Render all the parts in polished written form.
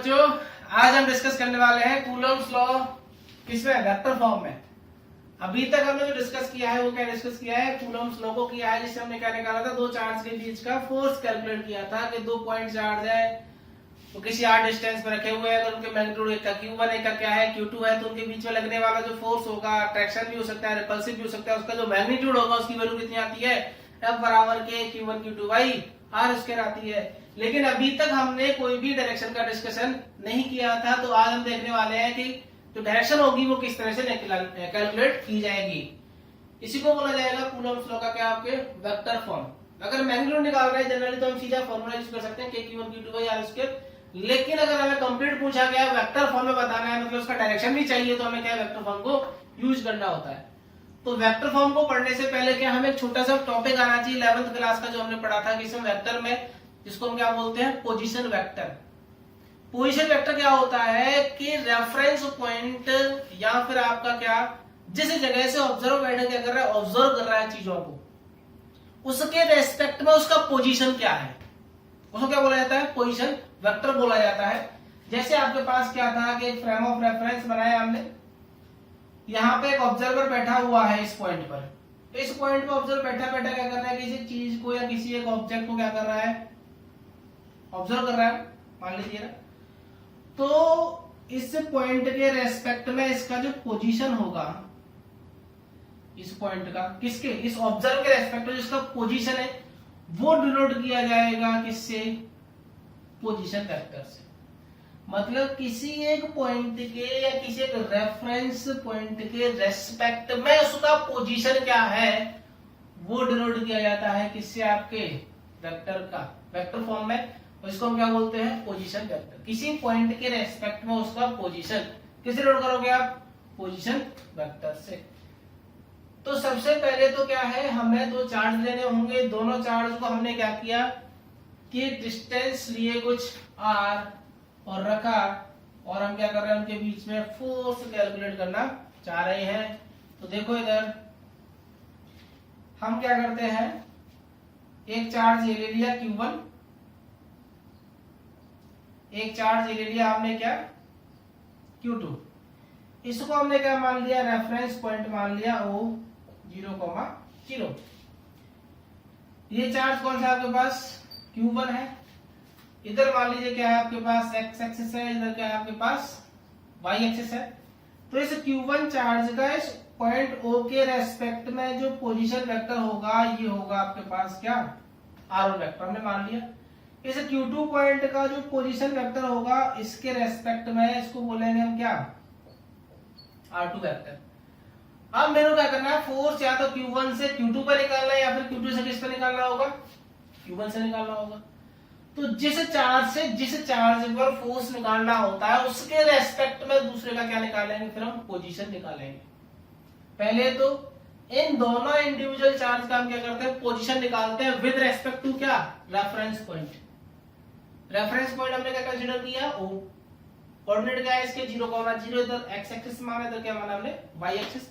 बच्चों, आज हम डिस्कस करने वाले हैं कूलम्स लॉ किसमें, वेक्टर फॉर्म में। अभी तक हमने जो डिस्कस किया है वो क्या डिस्कस किया है, कूलम्स लॉ को किया है, जिससे हमने क्या निकाला था, दो चार्ज के बीच का फोर्स कैलकुलेट किया था कि दो पॉइंट चार्ज है तो किसी आर डिस्टेंस पर रखे हुए हैं, अगर उनके मैग्नीट्यूड एक का Q1 एक का क्या है Q2 है, तो उनके बीच में लगने वाला जो फोर्स होगा, अट्रैक्शन भी हो सकता है, रिपल्सिव भी हो सकता है, उसका जो मैग्नीट्यूड होगा उसकी वैल्यू कितनी आती है, F बराबर के Q1 Q2 by R square आती है। लेकिन अभी तक हमने कोई भी डायरेक्शन का डिस्कशन नहीं किया था, तो आज हम देखने वाले हैं कि जो डायरेक्शन होगी वो किस तरह से कैलकुलेट की जाएगी। इसी को बोला जाएगा कूलम्स लॉ का क्या, आपके वेक्टर फॉर्म। अगर मैग्नीट्यूड निकाल रहे हैं जनरली तो हम सीधा फॉर्मूला यूज कर सकते हैं Q1 Q2 by R square. लेकिन अगर हमें कंप्लीट पूछा गया वेक्टर फॉर्म में बताना है, मतलब उसका डायरेक्शन भी चाहिए, तो हमें क्या वेक्टर फॉर्म को यूज करना होता है। तो वेक्टर फॉर्म को पढ़ने से पहले क्या हमें एक छोटा सा टॉपिक आना चाहिए 11th क्लास का, जो हमने पढ़ा था किसमें, वेक्टर में, जिसको हम क्या बोलते हैं, पोजीशन वेक्टर। पोजीशन वेक्टर क्या होता है कि रेफरेंस पॉइंट या फिर आपका क्या, जिस जगह से ऑब्जर्वर क्या कर रहा है, ऑब्जर्व कर रहा है चीजों को, उसके रेस्पेक्ट में उसका पोजीशन क्या है, उसको क्या बोला जाता है, पोजीशन वेक्टर बोला जाता है। जैसे आपके पास क्या था कि एक फ्रेम ऑफ रेफरेंस बनाया हमने, यहाँ पे एक ऑब्जर्वर बैठा हुआ है इस पॉइंट पर। इस पॉइंट पे ऑब्जर्वर बैठा बैठा क्या कर रहा है, किसी चीज को या किसी एक ऑब्जेक्ट को क्या कर रहा है, ऑब्जर्व कर रहा है, मान लीजिए ना। तो इस पॉइंट के रेस्पेक्ट में इसका जो पोजीशन होगा, इस पॉइंट का किसके, इस ऑब्जर्व के रेस्पेक्ट में जिसका पोजीशन है वो डिनोट किया जाएगा किससे, पोजीशन वेक्टर से। मतलब किसी एक पॉइंट के या किसी एक रेफरेंस पॉइंट के रेस्पेक्ट में उसका पोजीशन क्या है वो डिनोट किया जाता है किससे, आपके वेक्टर का, वेक्टर फॉर्म में। इसको हम क्या बोलते हैं, पोजीशन वेक्टर। किसी पॉइंट के रेस्पेक्ट में उसका पोजीशन किससे डिनोट करोगे आप, पोजीशन वेक्टर से। तो सबसे पहले तो क्या है, हमें दो चार्ज लेने होंगे। दोनों चार्ज को हमने क्या किया कि डिस्टेंस लिए कुछ r और रखा, और हम क्या कर रहे हैं, उनके बीच में फोर्स कैलकुलेट करना चाह रहे हैं। तो देखो इधर हम क्या करते हैं, एक चार्ज ये ले लिया Q1, एक चार्ज ये ले लिया हमने क्या, Q2। इसको हमने क्या मान लिया, रेफरेंस पॉइंट मान लिया O 0,0। ये चार्ज कौन सा आपके पास, Q1 है। इधर मान लीजिए क्या है आपके पास, x एक्सिस है, इधर क्या है आपके पास, y एक्सिस है। तो इस Q1 चार्ज का इस पॉइंट O के रेस्पेक्ट में जो पोजीशन वेक्टर होगा, ये होगा आपके पास क्या, R1 वेक्टर हमने मान लिया। इस Q2 पॉइंट का जो पोजीशन वेक्टर होगा, इसके रेस्पेक्ट में इसको बोलेंगे हम क्या, R2 वेक्टर। अब मेरे को क्या करना है, फोर्स या तो Q1 से Q2 पर निकालना है, या फिर Q2 से किस पर निकालना होगा, Q1 से निकालना होगा। तो जिस चार्ज पर फोर्स निकालना होता है उसके रेस्पेक्ट में दूसरे का क्या निकालेंगे, फिर हम पोजीशन निकालेंगे। पहले तो इन दोनों इंडिविजुअल चार्ज का हम क्या करते हैं, पोजीशन निकालते हैं विद रेस्पेक्ट टू क्या, रेफरेंस पॉइंट। रेफरेंस पॉइंट हमने क्या कंसीडर किया, O। कोऑर्डिनेट क्या है इसके, 0,0, इधर x एक्सिस माना, इधर क्या माना हमने, y एक्सिस।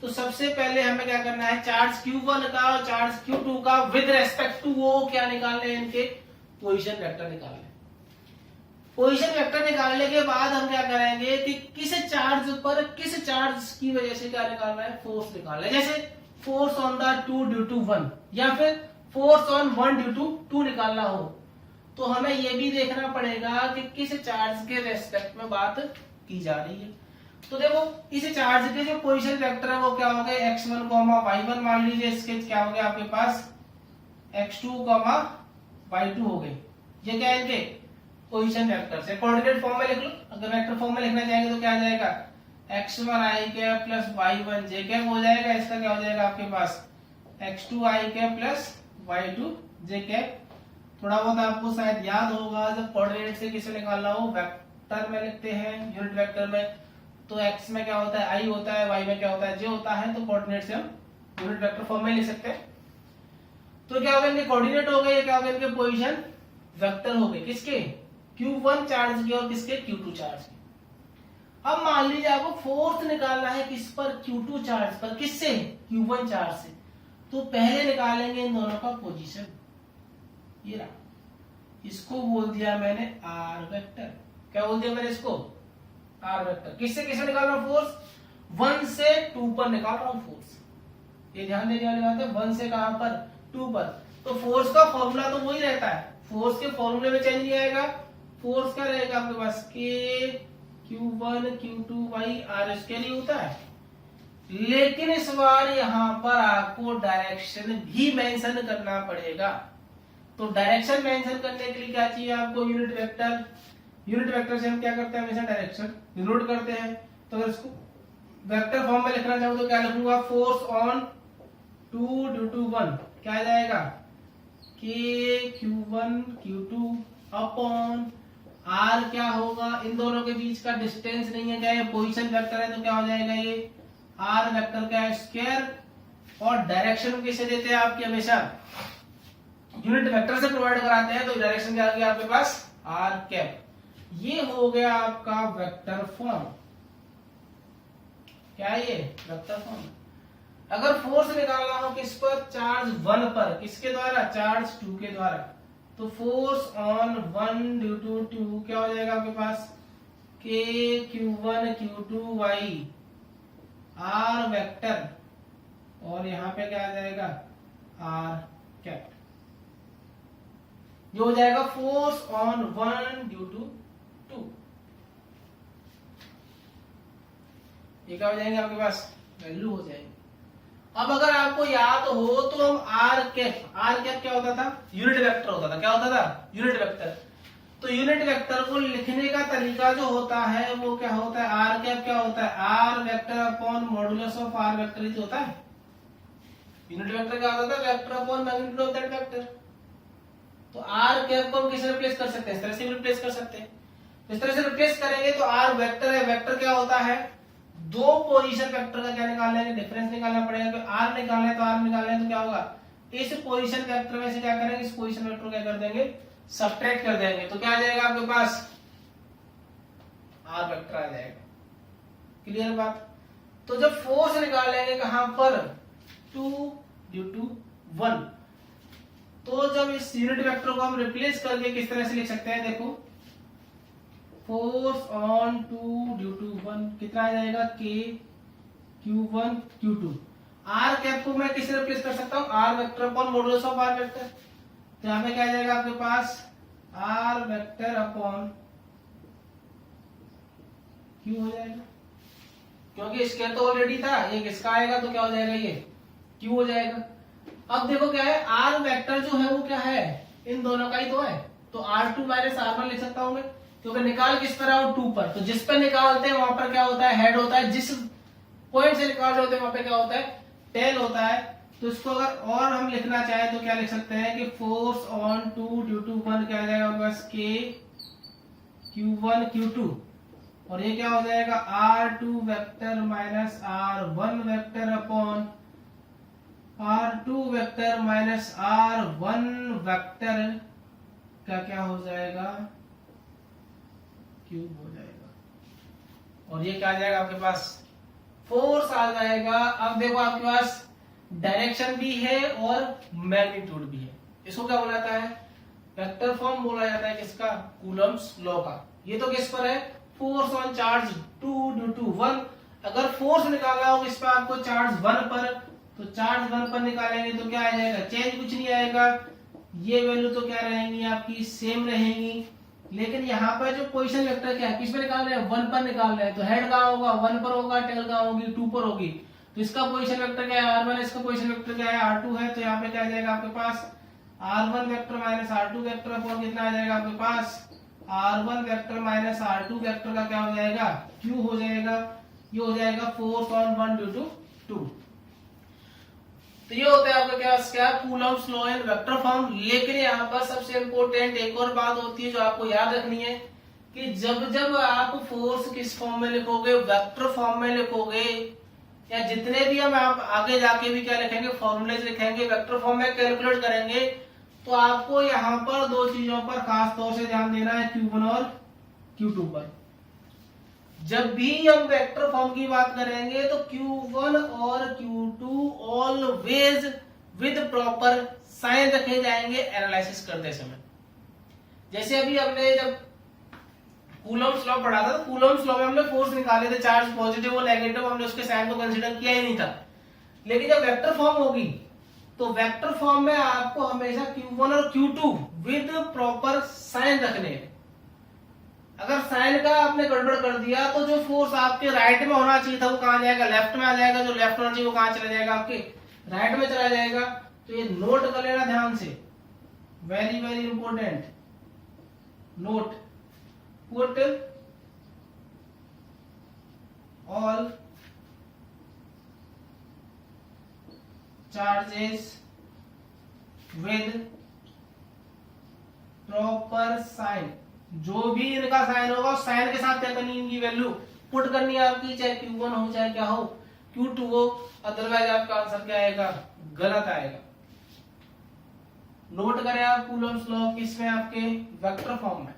तो सबसे पहले हमें क्या करना है, चार्ज Q1 का और चार्ज Q2 का विद रेस्पेक्ट टू वो क्या निकालने हैं, इनके पोजीशन वेक्टर निकालने। पोजीशन वेक्टर निकालने के बाद हम क्या करेंगे कि किस चार्ज पर किस चार्ज की वजह से क्या निकालना है, फोर्स निकालना है। जैसे force on the 2 due to 1, या फिर फोर्स ऑन 1 ड्यू टू 2 निकालना हो, तो हमें ये भी देखना पड़ेगा कि किस चार्ज के रेस्पेक्ट में बात की जा रही है। तो देखो इस चार्ज के जो पोजीशन वेक्टर है वो क्या हो गए, x1, y1 मान लीजिए, इसके क्या हो गया आपके पास, x2, y2 हो गए। ये क्या है, इनके पोजीशन वेक्टर से कोऑर्डिनेट फॉर्म में लिख लो। अगर वेक्टर फॉर्म में लिखना चाहेंगे तो क्या आ जाएगा, x1 i cap plus y1 j cap हो जाएगा। इसका क्या हो जाएगा आपके पास, x2 i cap plus y2 j cap. थोड़ा बहुत आपको शायद याद होगा, जब कोऑर्डिनेट से किसे निकालना हो, वेक्टर में लिखते हैं, यूनिट वेक्टर में, तो x में क्या होता है, i होता है, y में क्या होता है, j होता है। तो कोऑर्डिनेट से हम यूनिट वेक्टर फॉर्म में लिख सकते हैं। तो क्या होगा, इनके कोऑर्डिनेट हो गए, ये क्या होगा, इनके पोजीशन वेक्टर हो गए, किसके, Q1 चार्ज के और किसके, Q2 चार्ज के। अब मान लीजिए आपको फोर्स निकालना है किस पर, Q2 चार्ज पर, किससे, Q1 चार्ज से। तो पहले निकालेंगे इन दोनों का पोजीशन, ये रहा, इसको बोल दिया मैंने R वेक्टर। क्या बोल दिया मैंने इसको, आर वेक्टर। किससे किससे निकाल रहा हूं फोर्स, 1 से 2 पर निकाल रहा हूं फोर्स। ये ध्यान देने वाली बात है, 1 से कहां पर, 2 पर। तो फोर्स का फॉर्मूला तो वही रहता है, फोर्स के फॉर्मूले में चेंज नहीं आएगा। फोर्स क्या रहेगा आपके पास, के Q1 Q2 by are square ही होता है। लेकिन इस बार यहां पर आपको डायरेक्शन भी मेंशन करना पड़ेगा। तो डायरेक्शन मेंशन करने के लिए क्या चाहिए आपको, यूनिट वेक्टर। यूनिट वेक्टर से हम क्या करते हैं, हमेशा डायरेक्शन डिनोट करते हैं। तो अगर इसको वेक्टर फॉर्म में लिखना चाहूँ तो क्या लिखूंगा, फोर्स ऑन 2 ड्यू टू 1, क्या आ जाएगा, के Q1 Q2 अपॉन आर क्या होगा, इन दोनों के बीच का डिस्टेंस नहीं है, क्या ये पोजीशन वेक्टर है, तो क्या हो जाएगा ये आर वेक्टर का स्क्वायर। और डायरेक्शन किसे देते हैं आपके, हमेशा यूनिट वेक्टर से प्रोवाइड कराते हैं। तो डायरेक्शन क्या आ गया आपके पास, आर कैप। ये हो गया आपका वेक्टर फॉर्म। क्या है ये, वेक्टर फॉर्म। अगर फोर्स निकालना हो किस पर, चार्ज 1 पर, किसके द्वारा, चार्ज 2 के द्वारा। तो फोर्स ऑन 1 ड्यू टू 2 क्या हो जाएगा आपके पास, के Q1 Q2 Y are vector, और यहां पे क्या आ जाएगा, आर कैप। जो हो जाएगा फोर्स ऑन 1 ड्यू टू 2। ये क्या हो जाएंगे आपके पास, वैल्यू हो जाएगी। अब अगर आपको याद हो तो हम आर कैप क्या होता था, यूनिट वेक्टर होता था। क्या होता था, यूनिट वेक्टर। तो यूनिट वेक्टर को लिखने का तरीका जो होता है वो क्या होता है, आर कैप क्या होता है, R vector upon modulus of are vector ही होता है। यूनिट वेक्टर क्या होता था, vector upon magnitude of that vector. तो आर कैप को हम किससे रिप्लेस कर सकते हैं, इस तरह से रिप्लेस कर सकते हैं। इस तरह से रिप्लेस करेंगे तो आर वेक्टर है, वेक्टर क्या होता है, दो पोजीशन वेक्टर का क्या निकालना है, डिफरेंस निकालना पड़ेगा। तो आर निकालना है तो आर निकालना है तो क्या होगा, इस पोजीशन वेक्टर में से क्या करेंगे, इस पोजीशन वेक्टर को क्या कर देंगे, सब्ट्रैक्ट कर देंगे। तो क्या आ जाएगा आपके पास, आर वेक्टर आ जाएगा। क्लियर बात। तो जब फोर्स निकालेंगे कहां पर, 2 ड्यू टू 1, तो जब इस यूनिट वेक्टर को हम रिप्लेस करके किस तरह से लिख सकते हैं, देखो फोर्स ऑन 2 ड्यू टू 1 कितना आ जाएगा, के Q1 Q2। आर कैप को मैं किससे रिप्लेस कर सकता हूं, r vector upon modulus of are vector. तो यहां पे क्या आ जाएगा आपके पास, आर वेक्टर अपॉन Q हो जाएगा, क्योंकि स्केल तो ऑलरेडी था, ये किसका आएगा तो क्या हो जाएगा, ये Q हो जाएगा। अब देखो क्या है, आर वेक्टर जो है वो क्या है, इन दोनों का ही तो है। तो R2 माइनस R1 लिख सकता हूं मैं, क्योंकि निकाल किस पर रहा हूं, 2 पर। तो जिस पर निकालते हैं वहां पर क्या होता है, हेड होता है। जिस पॉइंट से निकाल रहे होते हैं वहां पे क्या होता है, टेल होता है। तो इसको अगर और हम लिखना चाहें तो क्या लिख सकते हैं कि फोर्स ऑन 2 ड्यू टू 1 क्या आ जाएगा बस, के Q1 Q2, और ये क्या हो जाएगा, R2 vector minus R1 vector upon R2 vector minus R1 vector का क्या हो जाएगा, क्यूब हो जाएगा। और ये क्या आ जाएगा आपके पास, फोर्स आ जाएगा। अब देखो आपके पास डायरेक्शन भी है और मैग्नीट्यूड भी है। इसको क्या बोला जाता है, वेक्टर फॉर्म बोला जाता है किसका, कूलम्ब्स लॉ का। ये तो किस पर है, force on charge 2 due to 1। अगर फोर्स निकालना हो इस पर आपको चार्ज 1 पर, तो चार्ज 1 पर निकालेंगे तो क्या आ जाएगा, चेंज कुछ नहीं आएगा। ये वैल्यू तो क्या रहेंगी आपकी, सेम रहेंगी। लेकिन यहाँ पर जो पोजीशन वेक्टर क्या है, किस पे निकाल रहे हैं, 1 पर निकाल रहे हैं। तो हेड कहाँ होगा, 1 पर होगा, टेल कहाँ होगी, 2 पर होगी। तो इसका पोजीशन वेक्टर क्या है, R1, इसका पोजीशन वेक्टर क्या है, R2 है। तो यहाँ पे क्या आ जाएगा आपके पास, R1 vector minus R2 vector upon कितना आ जाएगा आपके पास, R1 vector minus R2 vector का क्या हो जाएगा, Q हो जाएगा। ये हो जाएगा फोर्स ऑन 1 ड्यू टू 2। तो ये होता है आपका क्या Coulomb's law in vector form. लेकिन यहाँ पर सबसे इंपॉर्टेंट एक और बात होती है जो आपको याद रखनी है कि जब जब आप फोर्स किस फॉर्म में लिखोगे, वेक्टर फॉर्म में लिखोगे, या जितने भी हम आप आगे जाके भी क्या लिखेंगे, फॉर्मूलेज लिखेंगे, वेक्टर फॉर्म में कैलकुलेट करेंगे, तो आपको यहाँ पर दो चीजों पर खास तौर से ध्यान देना है, Q1 और Q2 पर। जब भी हम वेक्टर फॉर्म की बात करेंगे तो Q1 और Q2 always with proper sign रखे जाएंगे एनालिसिस करते समय। जैसे अभी हमने जब कूलम्स लॉ पढ़ा था, तो कूलम्स लॉ में हमने फोर्स निकाले थे, चार्ज पॉजिटिव और नेगेटिव, हमने उसके साइन को कंसीडर किया ही नहीं था। लेकिन जब वेक्टर फॉर्म होगी तो वेक्टर फॉर्म में आपको हमेशा Q1 और Q2 विद प्रॉपर साइन रखने हैं। अगर साइन का आपने गड़बड़ कर दिया तो जो फोर्स आपके राइट में होना चाहिए था वो कहां जाएगा, लेफ्ट में आ जाएगा, जो लेफ्ट होना चाहिए वो कहां चला जाएगा, आपके राइट में चला जाएगा। तो ये नोट कर लेना ध्यान से, very very important note. Put all charges with proper sign, जो भी इनका साइन होगा साइन के साथ क्या करनी, इनकी वैल्यू पुट करनी है आपकी, चाहे Q1 हो चाहे क्या हो, Q2 हो, अदरवाइज आपका आंसर क्या आएगा, गलत आएगा। नोट करें आप कूलम्स लॉ किसमें, आपके वेक्टर फॉर्म में।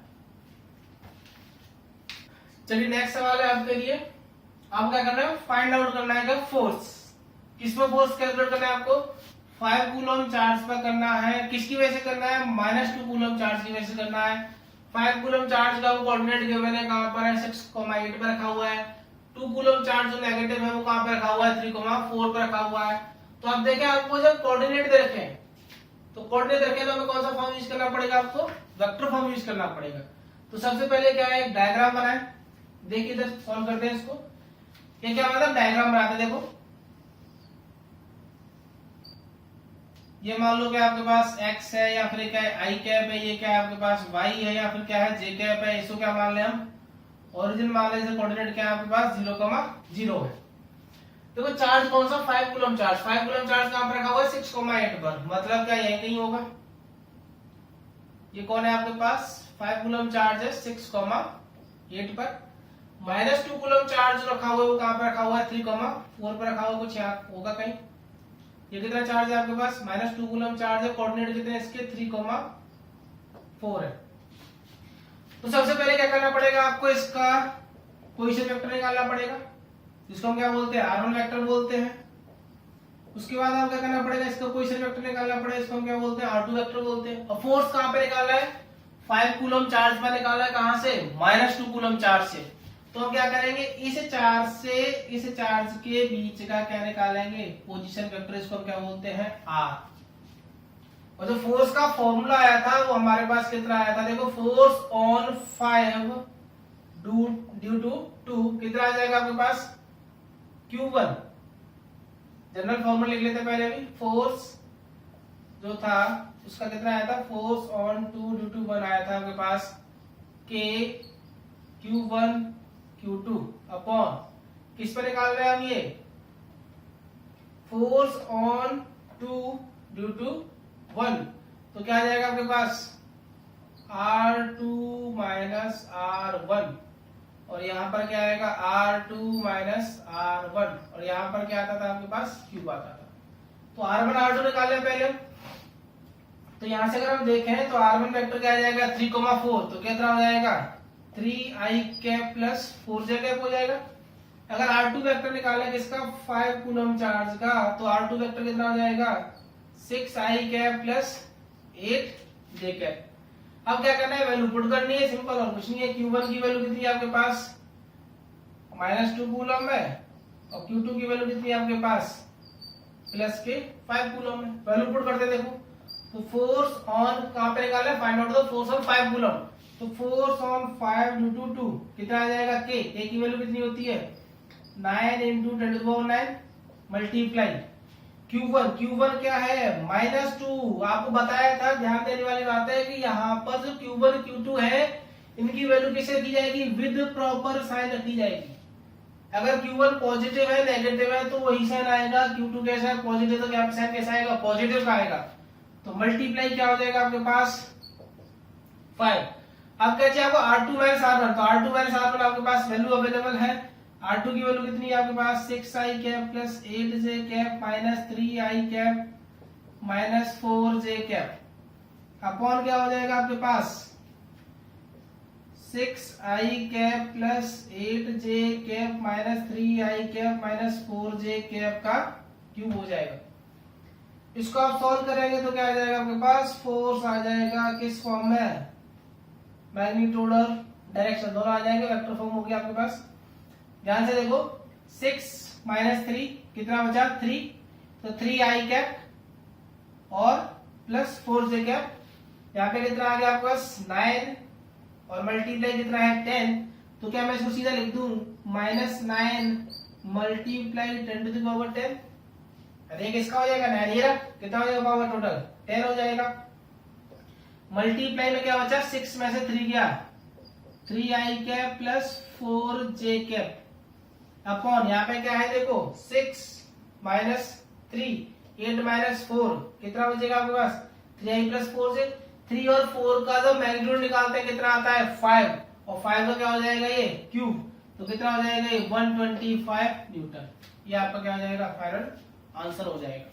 चलिए नेक्स्ट सवाल है आपके लिए, आप क्या करना है, फाइंड आउट करना है फोर्स। किसमें फोर्स कैलकुलेट करना है आपको, 5 कूलम चार्ज पर करना है। किसकी वजह से करना है, -2 कूलम चार्ज की वजह से करना है। 5 कूलम चार्ज का वो कोऑर्डिनेट गिवन है, कहां पर है, 6,8 पर रखा हुआ है। 2 कूलम चार्ज जो नेगेटिव है वो कहां पर रखा हुआ है, 3,4 पर रखा हुआ है। तो आप देखें, आपको जब कोऑर्डिनेट दे रखे हैं तो कोऑर्डिनेट दे रखे हैं तो हमें कौन सा फॉर्म यूज करना पड़ेगा, आपको वेक्टर फॉर्म यूज करना पड़ेगा। तो सबसे पहले क्या है, एक डायग्राम बनाए। देखिए इधर सॉल्व करते हैं इसको। ये क्या मतलब, डायग्राम बनाते हैं। देखो ये मान लो कि आपके पास x है या फिर क्या है i कैप है, ये क्या है आपके पास y है या फिर क्या है j कैप है। इसको क्या मान ले हम, ओरिजिन मान ले, जैसे कोऑर्डिनेट क्या है आपके पास 0,0 है। देखो चार्ज कौन सा, 5 कूलम चार्ज। 5 कूलम चार्ज कहां पर रखा हुआ है, 6,8 पर, मतलब क्या यही कहीं होगा। ये कौन है आपके पास, 5 कूलम चार्ज है 6,8 पर। -2 कूलम चार्ज रखा हुआ है वो कहां पर रखा हुआ है, 3,4 पर रखा हुआ है, कुछ यहाँ होगा कहीं। ये कितना चार्ज है आपके पास, -2 कूलम चार्ज है, कोऑर्डिनेट कितने हैं इसके, 3,4 है। तो सबसे पहले क्या करना पड़ेगा आपको, इसका पोजीशन वेक्टर निकालना पड़ेगा, जिसको हम क्या बोलते हैं, r1 वेक्टर बोलते हैं। उसके बाद आप क्या करना पड़ेगा, इसका पोजीशन वेक्टर निकालना पड़ेगा, इसको हम क्या बोलते हैं, r2 वेक्टर बोलते हैं। और फोर्स कहां पे निकालना है, 5 कूलम चार्ज पर निकालना है, कहां से, -2 कूलम चार्ज से। तो हम क्या करेंगे, इस चार्ज से इस चार्ज के बीच का क्या निकालेंगे, पोजीशन वेक्टर, इसको हम क्या बोलते हैं, r। और जो फोर्स का फॉर्मूला आया था वो हमारे पास कितना आया था, देखो फोर्स ऑन 5 ड्यू टू 2 कितना आ जाएगा आपके पास, Q1। जनरल फॉर्मूला लिख लेते पहले भी, फोर्स जो था उसका कितना आया था, फोर्स ऑन 2 ड्यू टू 1 आया था आपके पास K Q1 Q2 अपॉन किस पर निकाल रहे हैं हम, ये फोर्स ऑन 2 ड्यू टू 1। तो क्या आ जाएगा आपके पास, R2 माइनस R1, और यहां पर क्या आएगा, R2 माइनस R1, और यहां पर क्या आता था आपके पास, Q आता था। तो R1 R2 निकाल लें पहले। तो यहां से अगर हम देखें तो R1 वेक्टर क्या आ जाएगा, 3,4, तो कितना हो जाएगा, 3i cap plus 4j cap हो जाएगा। अगर R2 वेक्टर निकालें किसका, 5 कूलम चार्ज का, तो R2 वेक्टर कितना हो जाएगा, 6i cap plus 8j cap. अब क्या करना है, वैल्यू पुट करनी है, सिंपल और कुछ नहीं है। Q1 की वैल्यू कितनी है आपके पास, -2 कूलम है, और Q2 की वैल्यू कितनी है आपके पास, प्लस के 5 कूलम है। वैल्यू पुट करते देखो, तो फोर्स ऑन कहां पे निकाला है, find out the force on 5 coulomb. तो फोर्स ऑन 5 ड्यू टू 2 कितना आ जाएगा, K की वैल्यू कितनी होती है, 9 × 10⁹ मल्टीप्लाई Q1 क्या है, -2। आपको बताया था, ध्यान देने वाली बात है कि यहाँ पर जो Q1 Q2 है इनकी वैल्यू कैसे रखी जाएगी, विद प्रॉपर साइन रखी जाएगी। अगर Q1 पॉजिटिव है नेगेटिव है तो वही साइन आएगा, Q2 कैसा है पॉजिटिव, तो क्या साइन कैसा आएगा, पॉजिटिव का आएगा। तो मल्टीप्लाई क्या हो जाएगा आपके पास 5। अब कहते हैं आपको R2 माइनस R1, तो R2 माइनस R1 आपके पास वैल्यू अवेलेबल है। R2 की वैल्यू कितनी है आपके पास, 6i cap plus 8j cap minus 3i cap minus 4j cap upon क्या हो जाएगा आपके पास, 6i cap plus 8j cap minus 3i cap minus 4j cap का क्यूब हो जाएगा। इसको आप सॉल्व करेंगे तो क्या आ जाएगा आपके पास, फोर्स आ जाएगा किस फॉर्म में, मैग्नीट्यूड डायरेक्शन दोनों आ जाएंगे, वेक्टर फॉर्म हो गया आपके पास। ध्यान से देखो 6 - 3 कितना बचा 3, तो 3i कैप और प्लस 4j कैप, यहाँ पे कितना आ गया आपके पास 9 और मल्टीप्लाई कितना है 10, तो क्या मैं इसको सीधा लिख दूं -9 मल्टीप्लाई 10⁻10। अरे किसका हो जाएगा 9, ये कितना हो जाएगा पावर टोटल 10 हो जाएगा। मल्टीप्लाई में क्या बचा 6 में से 3 गया 3i cap plus 4j cap upon यहाँ पे क्या है देखो 6 - 3 8 - 4 कितना बचेगा आपके पास 3i प्लस 4j। 3 और 4 का जो मैग्नीट्यूड निकालते हैं कितना आता है 5, और 5 का क्या हो जाएगा ये क्यूब, तो कितना हो जाएगा ये 125 न्यूटन। ये आपका क्या हो जाएगा फाइनल आंसर हो जाएगा।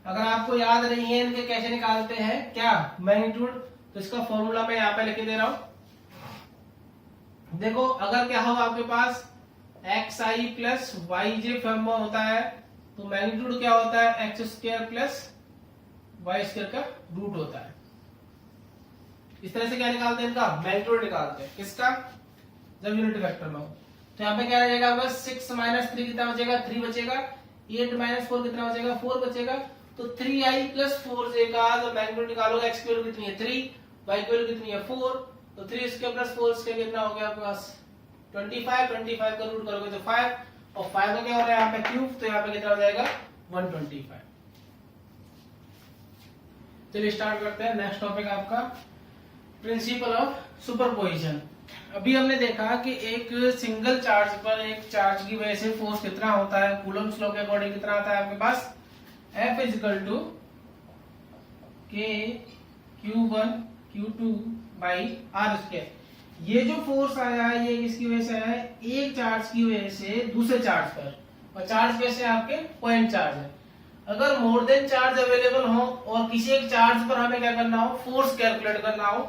अगर आपको याद नहीं है इनके कैसे निकालते हैं क्या मैग्नीट्यूड, तो इसका फॉर्मूला मैं यहाँ पे लिख दे रहा हूं। देखो अगर क्या हो आपके पास xi प्लस yj फॉर्म में होता है, तो मैग्नीट्यूड क्या होता है x² प्लस y² का रूट होता है। इस तरह से क्या निकालते हैं इनका मैग्नीट्यूड निकालते हैं किसका, जब यूनिट वेक्टर में हो। तो यहाँ पे क्या रहेगा आपका 6 - 3 कितना बचेगा 3 बचेगा, 8 - 4 कितना बचेगा 4 बचेगा, तो 3i प्लस 4j का जो मैग्नीट्यूड निकालोगे x की वैल्यू कितनी है 3, y की वैल्यू कितनी है 4, तो 3² प्लस 4² कितना हो गया आपके पास 25 का रूट करोगे तो 5, और 5 का क्या हो रहा है यहाँ पे क्यूब, तो यहाँ पे कितना हो जाएगा 125। चलिए स्टार्ट करते हैं। नेक्स्ट टॉपिक आपका प्रिंसिपल ऑफ सुपरपोजिशन। अभी हमने देखा कि एक सिंगल चार्ज पर एक चार्ज की वजह से फोर्स कितना होता है, कूलम्ब्स लॉ के अकॉर्डिंग कितना आता है आपके पास F = K Q1 Q2 R²। ये जो फोर्स आया है ये किसकी वजह से आया है, एक चार्ज की वजह से दूसरे चार्ज पर, और चार्ज कैसे आपके पॉइंट चार्ज है। अगर मोर देन चार्ज अवेलेबल हो और किसी एक चार्ज पर हमें क्या करना हो फोर्स कैलकुलेट करना हो,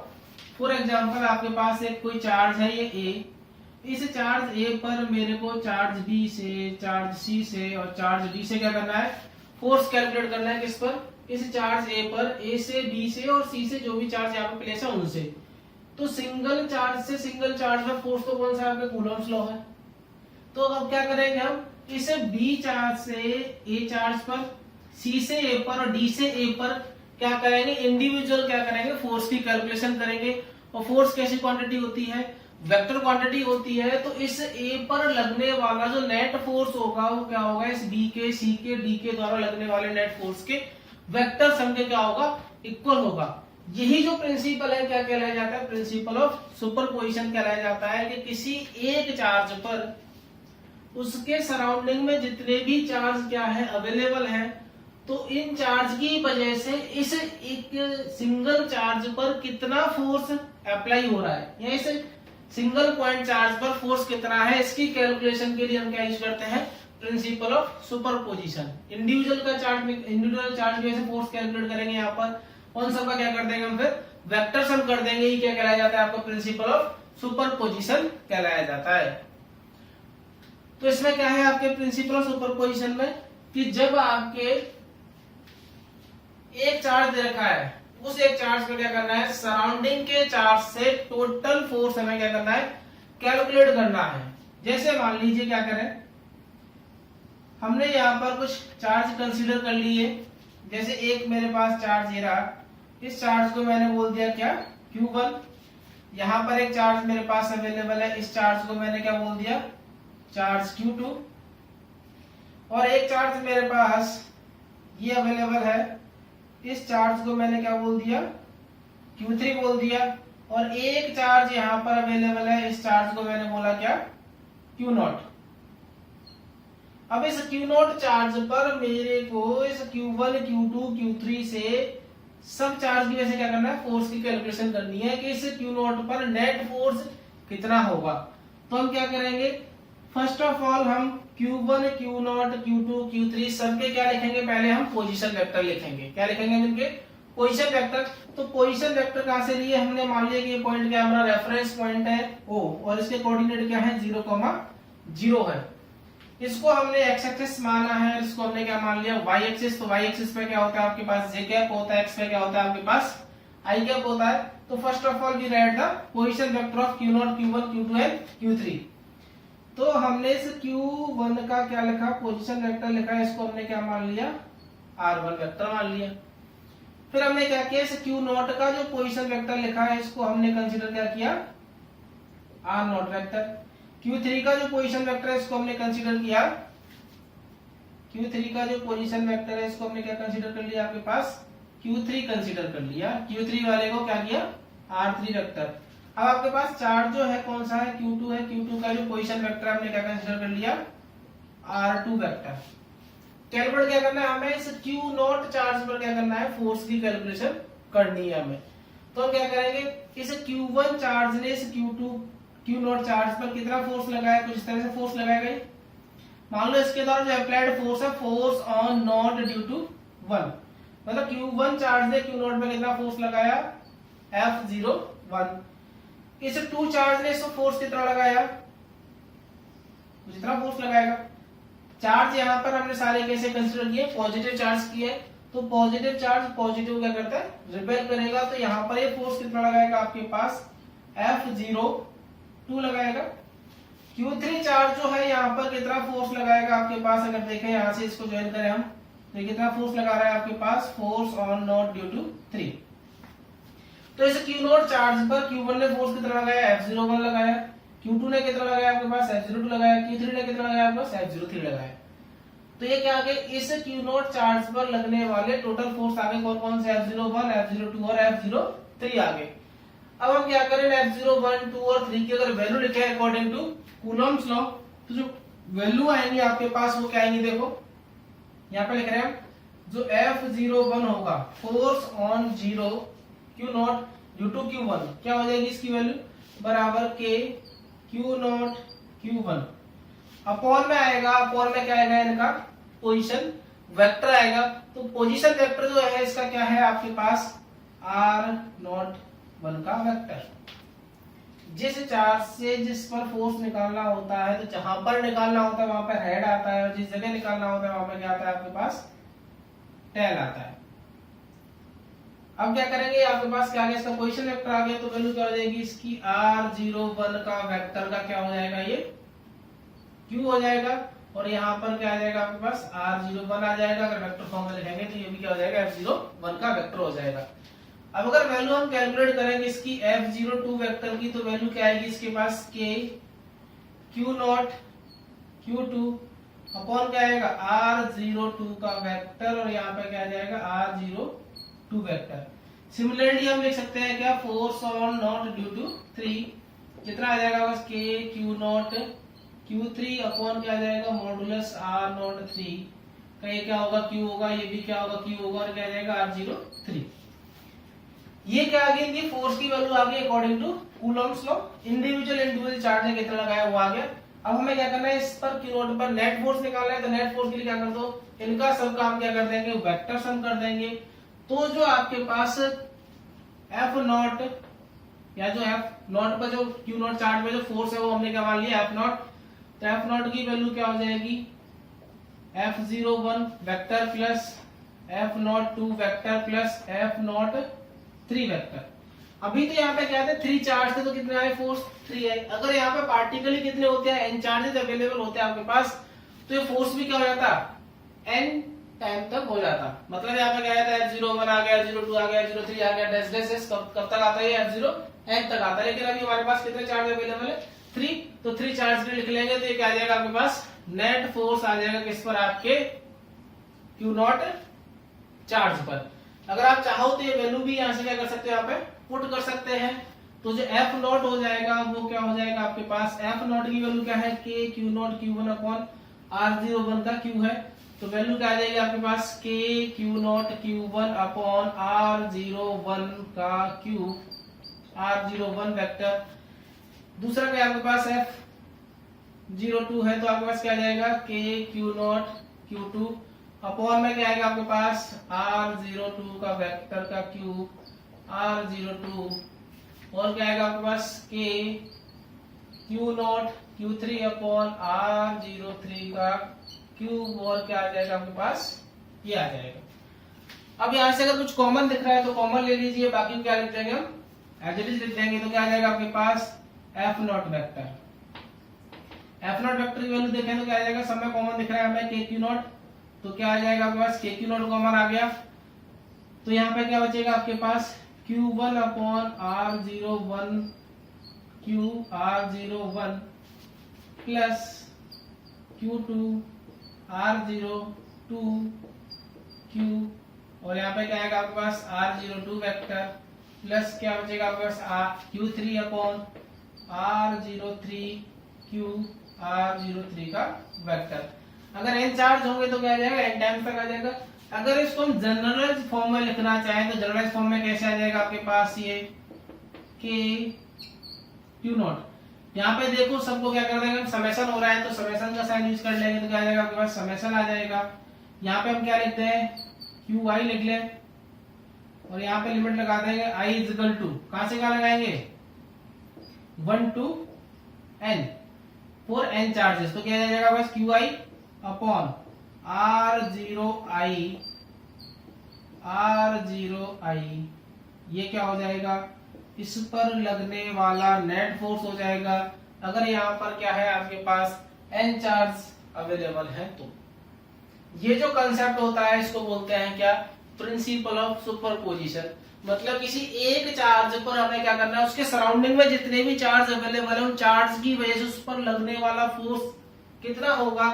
फॉर एग्जांपल आपके पास एक कोई चार्ज है ये A, इस चार्ज A पर मेरे को चार्ज B से, चार्ज C से और चार्ज D से क्या करना है फोर्स कैलकुलेट करना है। किस पर, इस चार्ज A पर A से B से और C से जो भी चार्ज यहाँ पे प्लेस है उनसे। तो सिंगल चार्ज से सिंगल चार्ज में फोर्स तो कौन सा आपके कूलम्ब्स लॉ है। तो अब क्या करेंगे हम, इस B चार्ज से A चार्ज पर, C से A पर और D से A पर क्या करेंगे इंडिविजुअल क्या करेंगे फोर्स की कैलकुलेशन करेंगे। और फोर्स कैसी क्वांटिटी होती है वेक्टर क्वांटिटी होती है, तो इस A पर लगने वाला जो नेट फोर्स होगा वो क्या होगा इस B के C के D के द्वारा लगने वाले नेट फोर्स के वेक्टर सम के क्या होगा इक्वल होगा। यही जो प्रिंसिपल है क्या कहलाया जाता है प्रिंसिपल ऑफ सुपरपोजिशन कहलाया जाता है, कि किसी एक चार्ज पर उसके सराउंडिंग में जितने भी चार्ज क्या है अवेलेबल है, तो इन चार्ज की वजह से इस एक सिंगल चार्ज पर कितना फोर्स अप्लाई हो रहा है, या इस सिंगल पॉइंट चार्ज पर फोर्स कितना है, इसकी कैलकुलेशन के लिए हम क्या यूज करते हैं principal of superposition. Individual charge की वजह से फोर्स कैलकुलेट करेंगे, यहाँ पर उन सब का क्या कर देंगे हम फिर वेक्टर सम कर देंगे। ये क्या कहलाया जाता है आपका प्रिंसिपल ऑफ सुपरपोजिशन कहलाया जाता है। तो इसमें क्या है आपके प्रिंसिपल ऑफ सुपरपोजिशन में कि जब आपके एक चार्ज दे रखा है, उस एक चार्ज को क्या करना है सराउंडिंग के चार्ज से टोटल फोर्स हमें क्या करना है कैलकुलेट करना है। जैसे मान लीजिए क्या करें, हमने यहाँ पर कुछ चार्ज कंसीडर कर लिए, जैसे एक मेरे पास चार्ज ये रहा, इस चार्ज को मैंने बोल दिया क्या Q1। यहाँ पर एक चार्ज मेरे पास अवेलेबल है, इस चार्ज को मैंने क्या बोल दिया चार्ज Q2, और एक चार्ज मेरे पास ये अवेलेबल है, इस चार्ज को मैंने क्या बोल दिया Q3 बोल दिया, और एक चार्ज यहाँ पर अवेलेबल है, इस चार्ज को मैंने बोला क्या Q0। अब इस Q0 चार्ज पर मेरे को इस Q1 Q2 Q3 से सब चार्ज की वजह से क्या करना है फोर्स की कैलकुलेशन करनी है कि इस Q0 पर नेट फोर्स कितना होगा। तो हम क्या करेंगे फर्स्ट ऑफ ऑल हम Q1 Q0 Q2 Q3 सबके क्या लिखेंगे, पहले हम पोजीशन वेक्टर लिखेंगे। क्या लिखेंगे इनके पोजीशन वेक्टर। तो पोजीशन वेक्टर कहां से लिए हमने, मान लिया कि ये पॉइंट क्या हमारा रेफरेंस पॉइंट है O, और इसके कोऑर्डिनेट क्या है 0,0 है। इसको हमने x एक्सिस माना है, इसको हमने क्या मान लिया y एक्सिस। तो y एक्सिस पे क्या होता है आपके पास j कैप होता है, x पे क्या होता है आपके पास i कैप होता है। तो first of all we write the position vector of Q0, Q1, Q2 and Q3। तो हमने इस Q1 का क्या लिखा, पोजीशन वेक्टर लिखा है, इसको हमने क्या मान लिया, R1 वेक्टर मान लिया। फिर हमने क्या किया, इस Q0 का जो पोजीशन वेक्टर लिखा है इसको हमने कंसीडर क्या किया, R0 वेक्टर। Q3 का जो पोजीशन वेक्टर है इसको हमने कंसीडर किया, Q3 का जो पोजीशन वेक्टर है इसको हमने क्या कंसीडर कर लिया, आपके पास Q3 कंसीडर कर लिया। Q3 वाले को क्या किया, R3 वेक्टर। अब आपके पास चार्ज जो है कौन सा है, Q2 है। Q2 का जो पोजीशन वेक्टर हमने क्या कंसीडर कर लिया, R2 वेक्टर। कैलकुलेट क्या करना है हमें, इस Q0 चार्ज पर क्या करना है, फोर्स की कैलकुलेशन करनी है हमें। तो हम क्या करेंगे, इस Q1 चार्ज ने इस Q0 चार्ज पर कितना फोर्स लगाया, कुछ इस तरह से फोर्स लगाएगा। मान लो इसके द्वारा जो अप्लाइड फोर्स है, force on node due to 1, मतलब Q1 चार्ज ने Q0 पे कितना फोर्स लगाया, F01। इस 2 चार्ज ने इसको फोर्स कितना लगाया, जितना फोर्स लगाएगा। चार्ज यहाँ पर हमने सारे कैसे कंसीडर किए, पॉजिटिव चार्ज किए। तो पॉजिटिव चार्ज पॉजिटिव क्या करता है, रिपेल करेगा। तो यहाँ पर ये फोर्स कितना लगाएगा, आपके पास F02 लगाएगा। Q3 चार्ज जो है यहाँ पर कितना फोर्स लगाएगा आपके पास, अगर देखें यहाँ से इसको ज्वाइन करें हम, तो कितना फोर्स लगा रहा है आपके पास, force on node due to 3। तो इस Q0 चार्ज पर Q1 ने फोर्स कितना लगाया, F01 लगाया। Q2 ने कितना लगाया आपके पास, F02 लगाया। Q3 ने कितना लगाया आपके पास, F03 लगाया। तो ये क्या आ गया, इस Q0 चार्ज पर लगने वाले टोटल फोर्स आ गए कौन कौन से, F01, F02 और F03 आ गए। अब हम क्या करें, F01, 2 और 3 की अगर वैल्यू लिखे अकॉर्डिंग टू कूलम्ब्स लॉ, तो जो वैल्यू आएंगी आपके पास वो क्या आएंगी, देखो यहाँ पे लिख रहे हैं हम, जो F01 होगा, force on 0 Q0 due to Q1, क्या हो जाएगी इसकी वैल्यू, बराबर के Q0 Q1 अपॉन में आएगा, अपॉन में क्या आएगा, इनका पोजीशन वेक्टर आएगा। तो पोजीशन वेक्टर जो है इसका क्या है आपके पास, R01 का वेक्टर। जिस चार्ज से जिस पर फोर्स निकालना होता है, तो जहां पर निकालना होता है वहां पर हेड आता है, और जिस जगह निकालना होता है वहां पर क्या आता है आपके पास, टेल आता है। अब क्या करेंगे, आपके पास क्या आ गया, इसका पोजीशन वेक्टर आ गया। तो वैल्यू क्या हो जाएगी इसकी, R01 का वेक्टर का क्या हो जाएगा, ये Q हो जाएगा। और यहाँ पर क्या आ जाएगा आपके पास, R01 आ जाएगा। अगर वेक्टर फॉर्म में लिखेंगे तो ये भी क्या हो जाएगा, F01 का वेक्टर हो जाएगा। अब अगर वैल्यू हम कैलकुलेट करेंगे इसकी F02 वेक्टर की, तो वैल्यू क्या आएगी इसके पास, K Q0 Q2 अपॉन क्या आएगा, R02 का वेक्टर, और यहाँ पे क्या आ जाएगा, R02 वेक्टर। सिमिलरली हम लिख सकते हैं क्या, force on node due to 3, कितना आ जाएगा बस, K Q0 Q3 अपॉन क्या आ जाएगा, मॉडुलस R03 का, ये क्या होगा, Q होगा, ये भी क्या होगा, Q होगा, और क्या आ जाएगा, R03। ये क्या आ गई, इनकी फोर्स की वैल्यू आ गई according to Coulomb's law. Individual charge ने कितना लगाया वो आ गया। अब हमें क्या करना है, इस पर Q0 पर नेट फोर्स निकालना है। तो नेट फोर्स के लिए क्या कर दो, इनका सम का हम क्या कर देंगे, वेक्टर सम कर देंगे। तो जो आपके पास F0 या जो F0 पर जो Q0 चार्ज में जो फोर्स है वो हमने क्या मान लिया, F0। तो F0 की वैल्यू क्या हो जाएगी, F01 vector plus F02 vector plus F03 vector. अभी तो यहाँ पे क्या थे, 3 चार्ज थे, तो कितने आए, फोर्स 3 है। अगर यहाँ पे पार्टिकल ही कितने होते हैं, n चार्जेस अवेलेबल होते हैं आपके पास, तो ये फोर्स भी क्या हो जाता, n टाइम तक हो जाता। मतलब यहाँ पे क्या आता है, F01 आ गया, F02 आ गया, F03 आ गया, डैश डैश कब तक आता है, F0n तक आता है। लेकिन अभी हमारे पास कितने चार्ज अवेलेबल है, 3। तो 3 चार्ज लिख लेंगे, तो ये क्या आ जाएगा आपके पास, नेट फोर्स आ जाएगा किस पर, आपके Q0 चार्ज पर। अगर आप चाहो तो ये वैल्यू भी यहाँ से क्या कर सकते हो, यहाँ पे पुट कर सकते हैं। तो जो F0 हो जाएगा वो क्या हो जाएगा आपके पास, F0 की वैल्यू क्या है, K Q0 Q1 upon R01 का Q है। तो वैल्यू क्या आ जाएगी आपके पास, K Q0 Q1 upon R01 का Q, R01 वेक्टर। दूसरा क्या आपके पास F02 है, तो आपके पास क्या आ जाएगा, K Q0 Q2 अपॉन में क्या आएगा आपके पास, R02 का वेक्टर का Q, R02, और क्या आएगा आपके पास, K Q0 Q3 upon R03 का Q, और क्या आ जाएगा आपके पास, ये आ जाएगा। अब यहाँ से अगर कुछ कॉमन दिख रहा है तो कॉमन ले लीजिए, बाकी क्या लिख देंगे हम, एज इट इज लिख देंगे तो क्या आ जाएगा आपके पास F naught vector. F naught vector की वैल्यू देखें तो क्या आ जाएगा, सब में कॉमन दिख रहा है हमें के क्यू नॉट, तो क्या आ जाएगा आपके पास के क्यू नॉट कॉमन आ गया, तो यहाँ पे क्या बचेगा आपके पास Q1 upon R01 Q R01 plus Q2 R02 Q, और यहाँ पे क्या आएगा आपके पास R02 वेक्टर प्लस क्या बचेगा आपके पास Q3 upon R03 Q R03 का वेक्टर। अगर n चार्ज होंगे तो क्या आ जाएगा, n टाइम्स तक आ जाएगा। अगर इसको हम जनरलाइज फॉर्म में लिखना चाहें तो जनरलाइज फॉर्म में कैसे आ जाएगा आपके पास ये के क्यू नॉट। यहाँ पे देखो सबको क्या कर देंगे हम, समेशन हो रहा है तो समेशन का साइन यूज कर लेंगे तो क्या आ जाएगा आपके पास समेशन आ जाएगा। यहाँ पे हम क्या लिखते हैं क्यू आई लिख लें और यहाँ पे लिमिट लगा देंगे आई इज इक्वल टू, कहां से कहां लगाएंगे 1 to n for n charges, तो क्या आ जाएगा bus Q I upon R0i ये क्या हो जाएगा, इस पर लगने वाला नेट फोर्स हो जाएगा। अगर यहाँ पर क्या है आपके पास n चार्ज अवेलेबल है तो ये जो कंसेप्ट होता है इसको बोलते हैं क्या, प्रिंसिपल ऑफ सुपरपोजिशन। मतलब किसी एक चार्ज पर हमें क्या करना है, उसके सराउंडिंग में जितने भी चार्ज अवेलेबल है उन चार्ज की वजह से उस पर लगने वाला फोर्स कितना होगा,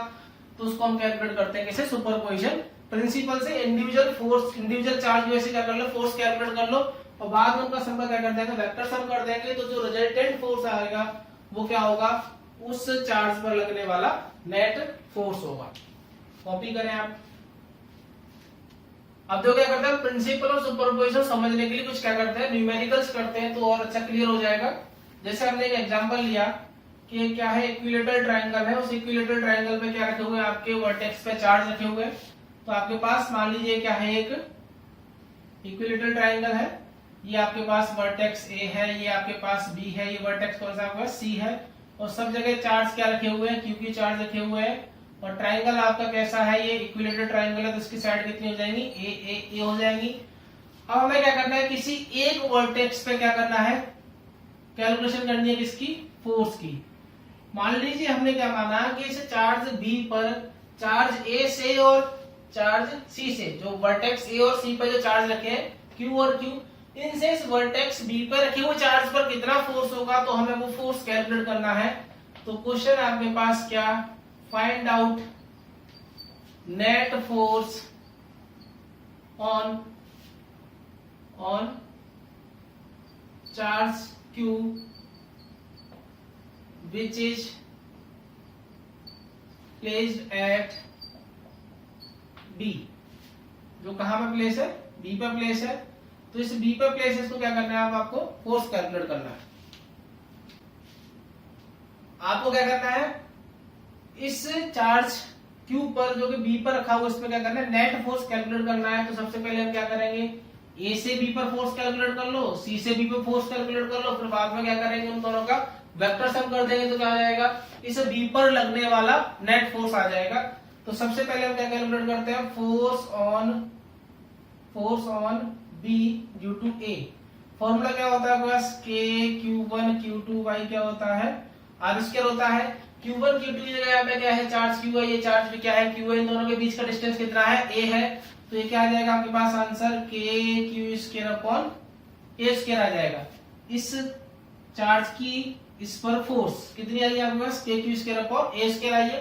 तो उसको हम कैलकुलेट करते हैं कैसे, सुपरपोजिशन प्रिंसिपल से। इंडिविजुअल फोर्स, इंडिविजुअल चार्ज की वजह से क्या कर लो, फोर्स कैलकुलेट कर लो और बाद में उनका सम क्या कर देंगे, वेक्टर सम कर देंगे, तो जो रिजल्टेंट फोर्स आएगा वो क्या होगा, उस चार्ज पर लगने वाला नेट फोर्स होगा। कॉपी करें आप। अब जो क्या करते हैं प्रिंसिपल ऑफ सुपरपोजिशन समझने के लिए कुछ क्या करते हैं, न्यूमेरिकल्स करते हैं तो और अच्छा क्लियर हो जाएगा। जैसे हमने एक एग्जांपल लिया कि क्या है, इक्विलेटरल ट्रायंगल है, उस इक्विलेटरल ट्रायंगल पे क्या रखे हुए हैं, आपके वर्टेक्स पे चार्ज रखे हुए हैं। तो आपके पास मान लीजिए क्या है, एक इक्विलेटरल ट्रायंगल है, ये आपके पास वर्टेक्स ए है, ये आपके पास बी है, ये वर्टेक्स कौन सा आपके पास सी है, और सब जगह चार्ज क्या रखे हुए हैं, क्यू की चार्ज रखे हुए हैं। और ट्रायंगल आपका कैसा है, ये इक्विलेटरल ट्रायंगल है, तो इसकी साइड कितनी हो जाएंगी, ए हो जाएंगी। अब हमें क्या करना है, किसी एक वर्टेक्स पे क्या करना है, कैलकुलेशन करनी है किसकी, फोर्स की। मान लीजिए हमने क्या माना कि इस चार्ज बी पर चार्ज ए से और चार्ज सी से, जो वर्टेक्स ए और सी पर जो चार्ज रखे हैं क्यू और क्यू, इनसे इस वर्टेक्स बी पर रखे हुए चार्ज पर कितना फोर्स होगा, तो हमें वो फोर्स कैलकुलेट करना है। तो क्वेश्चन आपके पास क्या, find out net force on charge Q which is placed at B, जो कहां पे प्लेस है, B पे प्लेस है। तो इस B पे प्लेस है, इसको क्या करना है, आपको फोर्स कैलकुलेट करना है। आपको क्या करना है, इस चार्ज Q पर जो कि B पर रखा हुआ, इसमें क्या करना है, नेट फोर्स कैलकुलेट करना है। तो सबसे पहले हम क्या करेंगे, A से B पर फोर्स कैलकुलेट कर लो, C से B पर फोर्स कैलकुलेट कर लो, फिर बाद में क्या करेंगे, उन दोनों का वेक्टर सम कर देंगे, तो क्या आ जाएगा, इस बी पर लगने वाला नेट फोर्स आ जाएगा। तो सबसे पहले हम क्या कैलकुलेट करते हैं, force on B due to A. Formula क्या होता है, बस के Q1 Q2 वाई क्या होता है, आर स्क्वायर होता है। Q1 Q2 की जगह पे क्या है, चार्ज Q है, ये चार्ज भी क्या है, Q है, इन दोनों के बीच का डिस्टेंस कितना है, a है। तो ये क्या आ जाएगा आपके पास आंसर, के q square upon a square आ जाएगा। इस चार्ज की इस पर फोर्स कितनी आई आपके पास, के q square upon a square आई है।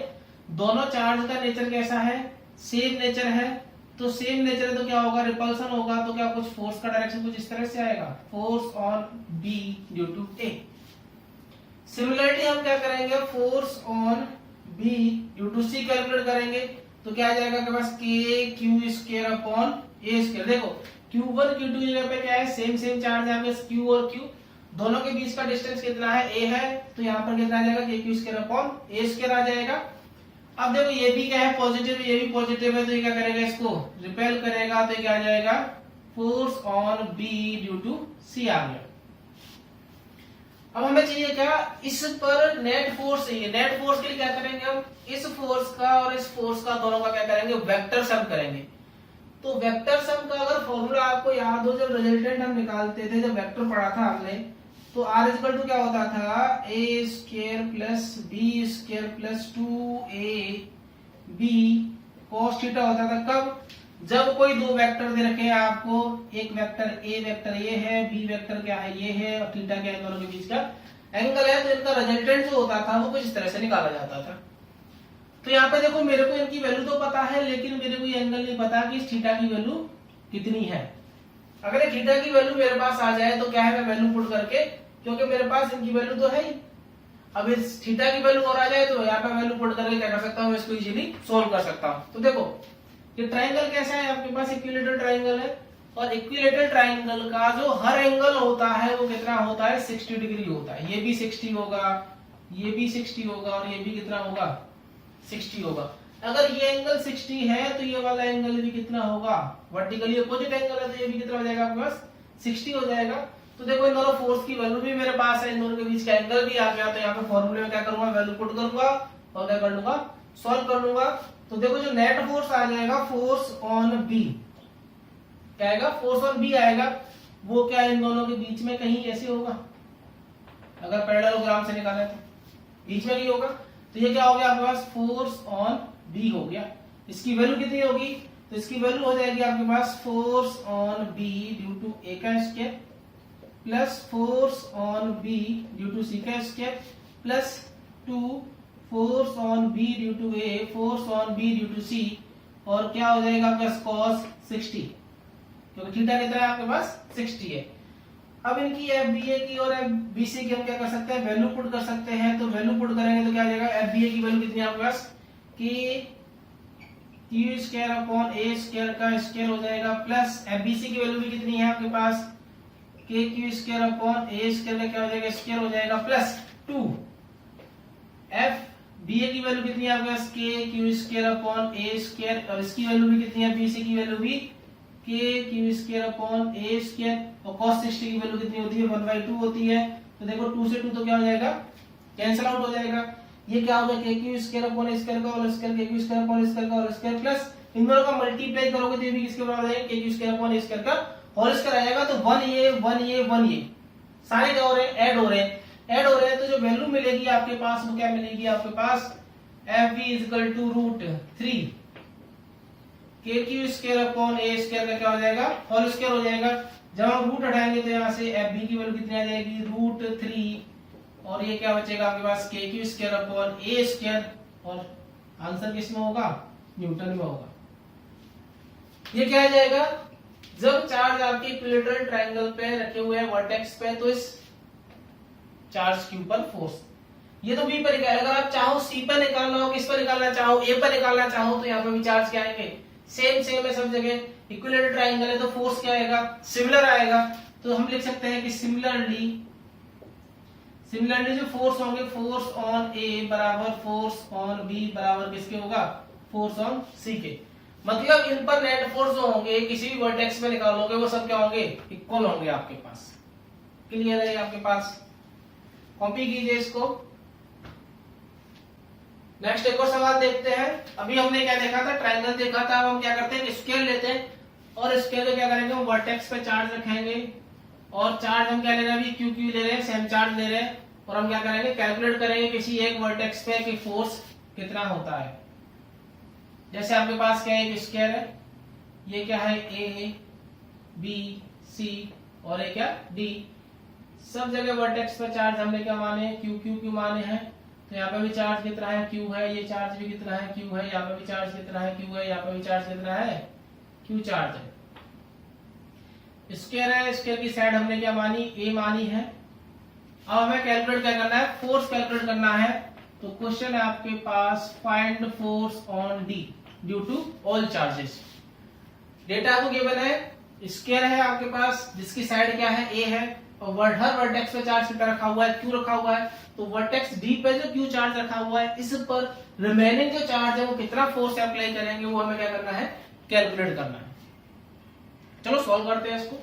दोनों चार्ज का नेचर कैसा है, सेम नेचर है। तो सेम नेचर है तो क्या होगा, रिपल्सन होगा, तो क्या कुछ फोर्स का डायरेक्शन कुछ इस तरह से आएगा, force on B due to A. Similarly हम क्या करेंगे, force on B due to C calculate करेंगे। तो क्या आ जाएगा आपके पास, के q square upon a square. देखो Q1 Q2 की जगह पे क्या है, सेम चार्ज है, Q और Q, दोनों के बीच का डिस्टेंस कितना है, a है। तो यहाँ पर कितना आ जाएगा, के q square upon a square आ जाएगा। अब देखो ये भी क्या है, पॉजिटिव, ये भी पॉजिटिव है, तो ये क्या करेगा, इसको रिपेल करेगा, तो क्या आ जाएगा, force on B due to C आ गया। अब हमें चाहिए क्या, इस पर नेट फोर्स चाहिए। नेट फोर्स के लिए क्या करेंगे हम, इस फोर्स का और इस फोर्स का दोनों का क्या करेंगे, वेक्टर सम करेंगे। तो वेक्टर सम का अगर फॉर्मूला आपको याद हो, जब रिजल्टेंट हम निकालते थे, जब वेक्टर पढ़ा था हमने, तो आर इक्वल टू क्या होता था, A square plus B square plus 2ab cos theta होता था। कब? जब कोई दो वेक्टर दे रखे हैं आपको, एक वेक्टर ए वेक्टर ये है, बी वेक्टर क्या है ये है, और थीटा क्या है, दोनों के बीच का एंगल है, तो इनका रिजल्टेंट जो होता था वो कुछ इस तरह से निकाला जाता था। तो यहाँ पे देखो मेरे को इनकी वैल्यू तो पता है, लेकिन मेरे को ये एंगल नहीं पता कि इस थीटा की वैल्यू कितनी है। अगर ये थीटा की वैल्यू मेरे पास आ जाए तो क्या है, मैं वैल्यू पुट करके, क्योंकि मेरे पास इनकी वैल्यू तो है ही, अब इस थीटा की वैल्यू और आ जाए तो यहाँ पे वैल्यू पुट करके क्या कर सकता हूँ, इसको इजीली सोल्व कर सकता हूँ। तो देखो ये ट्राइंगल कैसा है, आपके पास इक्विलेटरल ट्राइंगल है, और इक्विलेटरल ट्राइंगल का जो हर एंगल होता है वो कितना होता है, 60 डिग्री होता है। ये भी 60 होगा, ये भी 60 होगा, और ये भी कितना होगा, 60 होगा। अगर ये एंगल 60 है तो ये वाला एंगल भी कितना होगा, वर्टिकली अपोजिट एंगल है, तो ये भी कितना हो जाएगा आपके पास, 60 हो जाएगा। तो देखो इन दोनों फोर्स की वैल्यू भी मेरे पास है, इन दोनों के बीच का एंगल भी आ गया। तो यहाँ पे फॉर्मूले में क्या करूंगा, वैल्यू पुट करूंगा और क्या कर लूंगा, सॉल्व कर लूंगा। तो देखो जो नेट फोर्स आ जाएगा, फोर्स ऑन बी क्या आएगा, फोर्स ऑन बी आएगा, वो क्या इन दोनों के बीच में कहीं ऐसे होगा, अगर पैरेललोग्राम से निकाले तो बीच में नहीं होगा। तो ये क्या हो गया आपके पास, फोर्स ऑन बी हो गया। इसकी वैल्यू कितनी होगी, तो इसकी वैल्यू हो जाएगी आपके पास force on B due to A का square plus force on B due to C का square plus 2 force on B due to A force on B due to C, और क्या हो जाएगा आपके पास cos 60, क्योंकि थीटा कितना है आपके पास 60 है। अब इनकी FBA की और FBC की हम क्या कर सकते हैं, वैल्यू पुट कर सकते हैं। तो वैल्यू पुट करेंगे तो क्या आ जाएगा, FBA की वैल्यू कितनी है आपके पास, कि Q square upon a square का स्क्वायर हो जाएगा, प्लस FBC की वैल्यू भी कितनी है आपके पास, के q square upon a square का क्या हो जाएगा, स्क्वायर हो जाएगा, प्लस 2 FBA की वैल्यू कितनी है आपके पास, के q square upon a square, और इसकी वैल्यू भी कितनी है, BC की वैल्यू भी के q square upon a square, और cos 60 की वैल्यू कितनी होती है, 1/2 होती है। तो देखो 2 से 2 तो क्या हो जाएगा, कैंसिल आउट हो जाएगा। ये क्या होगा, के q square upon a square का होल स्क्वायर, के q square upon a square का होल स्क्वायर, प्लस इन दोनों का मल्टीप्लाई करोगे तो ये भी किसके बराबर आएगा, के q square upon a square का होल स्क्वायर आएगा। तो 1 ये सारे क्या हो रहे हैं, ऐड हो रहे हैं, ऐड हो रहे हैं। तो जो वैल्यू मिलेगी आपके पास वो क्या मिलेगी आपके पास, FB इक्वल टू √3 के q square upon a square का क्या हो जाएगा, होल स्क्वायर हो जाएगा। जब हम रूट हटाएंगे तो यहाँ से FB की वैल्यू कितनी आ जाएगी, √3, और ये क्या बचेगा आपके पास, के q square upon a square, और आंसर किसमें होगा, न्यूटन में होगा। ये क्या आ जाएगा, जब चार्ज आपके इक्विलेटरल ट्रायंगल पे रखे हुए हैं वर्टेक्स पे, तो इस चार्ज के ऊपर फोर्स, ये तो बी पर निकाल, अगर आप चाहो सी पर निकालना हो, किस पर निकालना चाहो, ए पर निकालना चाहो, तो यहाँ पे भी चार्ज क्या आएंगे, सेम है सब जगह। इक्विलेटरल ट्रायंगल है तो फोर्स क्या आएगा, सिमिलर आएगा। तो हम लिख सकते हैं कि सिमिलरली जो फोर्स होंगे, फोर्स ऑन ए बराबर फोर्स ऑन बी बराबर किसके होगा, फोर्स ऑन सी के। मतलब इन पर नेट फोर्स जो होंगे किसी भी वर्टेक्स में निकालोगे वो सब क्या होंगे, इक्वल होंगे आपके पास। क्लियर है आपके पास, कॉपी कीजिए इसको। नेक्स्ट एक और सवाल देखते हैं। अभी हमने क्या देखा था, ट्रायंगल देखा था। अब हम क्या करते हैं, स्केल लेते हैं, और स्केल को क्या करेंगे, हम वर्टेक्स पे चार्ज रखेंगे, और चार्ज हम क्या ले रहे हैं, अभी क्यू क्यू ले रहे हैं, सेम चार्ज ले रहे हैं, और हम क्या करेंगे, कैलकुलेट करेंगे किसी एक वर्टेक्स पे कि फोर्स कितना होता है। जैसे आपके पास क्या है, एक स्केल है, ये क्या है, ए बी सी, और ये क्या डी। सब जगह वर्टेक्स पे चार्ज हमने क्या माने, क्यू क्यू क्यू माने हैं। तो यहाँ पे भी चार्ज कितना है, क्यू है, ये चार्ज भी कितना है, क्यू है, यहाँ पे भी चार्ज कितना है, क्यू है, यहाँ पे भी चार्ज कितना है, क्यू चार्ज है। स्क्वायर है, स्क्वायर की साइड हमने क्या मानी, ए मानी है। अब हमें कैलकुलेट क्या करना है, फोर्स कैलकुलेट करना है। तो क्वेश्चन है आपके पास, find force on D due to all charges. Data आपको गिवन है, स्क्वायर है आपके पास जिसकी साइड क्या है, ए है, और हर वर्टेक्स पे चार्ज कितना रखा हुआ है, क्यू रखा हुआ है। तो वर्टेक्स डी पे जो क्यू चार्ज रखा हुआ है, इस पर रिमेनिंग जो चार्ज है वो कितना फोर्स अप्लाई करेंगे, वो हमें क्या करना है, कैलकुलेट करना है। चलो सॉल्व करते हैं इसको।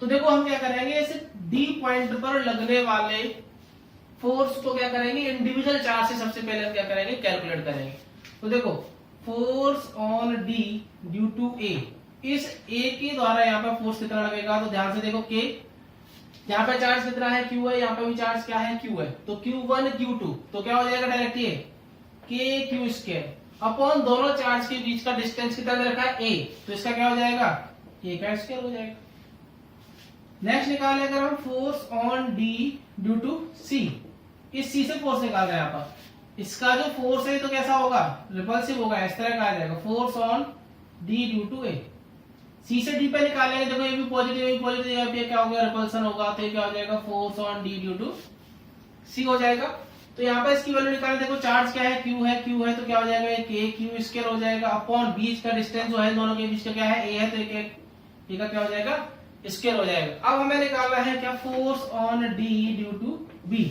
तो देखो हम क्या करेंगे, इस डी पॉइंट पर लगने वाले फोर्स को क्या करेंगे, इंडिविजुअल चार्ज से सबसे पहले हम क्या करेंगे, कैलकुलेट करेंगे। तो देखो force on D due to A, इस ए के द्वारा यहाँ पे फोर्स कितना लगेगा, तो ध्यान से देखो के, यहाँ पे चार्ज कितना है क्यू है, यहाँ पे भी चार्ज क्या है क्यू है, तो Q1 Q2 तो क्या हो जाएगा डायरेक्ट ये के क्यू स्क्वायर अपॉन दोनों चार्ज के बीच का डिस्टेंस कितना दे रखा है ए, तो इसका क्या हो जाएगा ए का स्क्वायर हो जाएगा। नेक्स्ट निकाले अगर हम force on D due to C, इस सी से फोर्स निकाल रहे हैं यहाँ पर, इसका जो फोर्स है तो कैसा होगा रिपल्सिव होगा, इस तरह का आ जाएगा force on D due to A. C से डी पे निकालेंगे, देखो ये भी पॉजिटिव ये भी पॉजिटिव, यहाँ पे क्या हो गया रिपल्सन होगा, तो ये क्या हो जाएगा force on D due to C हो जाएगा। तो यहाँ पे इसकी वैल्यू निकाले, देखो चार्ज क्या है क्यू है तो क्या हो जाएगा ये के क्यू स्क्वायर हो जाएगा अपॉन बीच का डिस्टेंस जो है दोनों के बीच का क्या है ए है, तो ए का क्या हो जाएगा स्क्वायर हो जाएगा। अब हमें निकालना है क्या force on D due to B,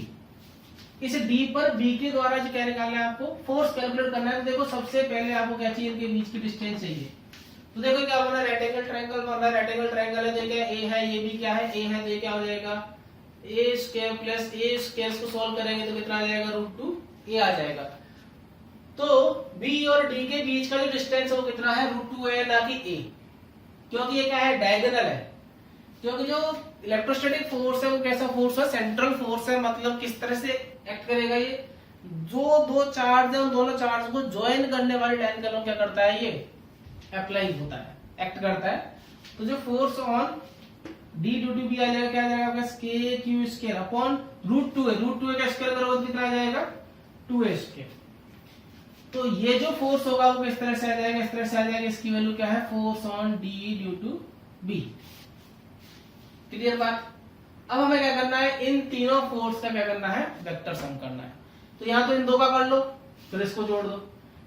इस डी पर बी के द्वारा जो क्या निकालना है आपको फोर्स कैलकुलेट करना है। तो देखो सबसे पहले आपको क्या चाहिए, इनके बीच की डिस्टेंस चाहिए, तो देखो क्या होना है रेक्टेंगल ट्रायंगल बन रहा है, रेक्टेंगल ट्रायंगल है तो क्या ए है, ये भी क्या है ए है, तो ये क्या हो जाएगा ए स्क्वायर प्लस ए स्क्वायर को सॉल्व करेंगे तो कितना आ जाएगा √2 ए आ जाएगा। तो बी और डी के बीच का जो डिस्टेंस है वो कितना है √2 है ना कि ए, क्योंकि ये क्या है डायगोनल है, क्योंकि जो इलेक्ट्रोस्टैटिक फोर्स है वो कैसा फोर्स है सेंट्रल फोर्स है, मतलब किस तरह से एक्ट करेगा ये, जो दो चार्ज है उन दोनों चार्ज को ज्वाइन करने वाले डायगोनल क्या करता है ये अप्लाई होता है एक्ट करता है। तो जो force on D due to B आ जाएगा क्या आ जाएगा आपका के क्यू स्क्वायर अपॉन √2 है, √2 का स्क्वायर करोगे तो कितना आ जाएगा 2a स्क्वायर। तो ये जो फोर्स होगा वो किस तरह से आ जाएगा, इस तरह से आ जाएगा, इसकी वैल्यू क्या है force on D due to B. Clear बात। अब हमें क्या करना है, इन तीनों फोर्स का क्या करना है वेक्टर सम करना है। तो यहाँ तो इन दो का कर लो फिर इसको जोड़ दो,